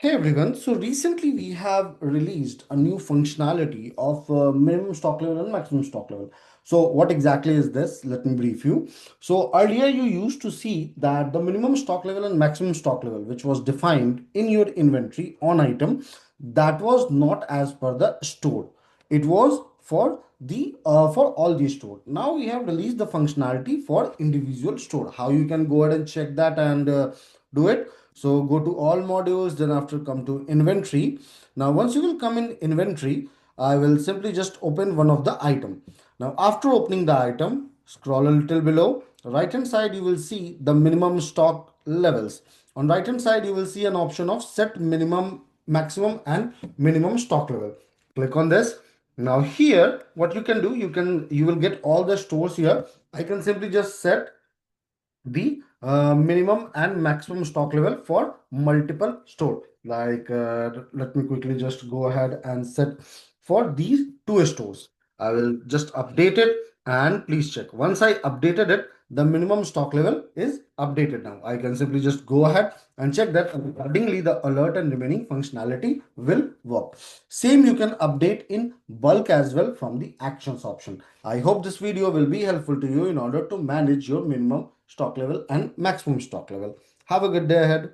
Hey everyone, so recently we have released a new functionality of minimum stock level and maximum stock level. So what exactly is this? Let me brief you. So earlier you used to see that the minimum stock level and maximum stock level, which was defined in your inventory on item, that was not as per the store. It was for all the store. Now we have released the functionality for individual store. How you can go ahead and check that and do it. So go to all modules, then after come to inventory. Now once you will come in inventory, I will simply just open one of the item. Now after opening the item, scroll a little below. Right hand side you will see the minimum stock levels. On right hand side you will see an option of set minimum, maximum and minimum stock level. Click on this. Now here what you can do, you will get all the stores here. I can simply just set the minimum and maximum stock level for multiple store. Like let me quickly just go ahead and set for these two stores. I will just update it and please check. Once I updated it, the minimum stock level is updated now. I can simply just go ahead and check that, and accordingly the alert and remaining functionality will work. Same you can update in bulk as well from the actions option. I hope this video will be helpful to you in order to manage your minimum stock level and maximum stock level. Have a good day ahead.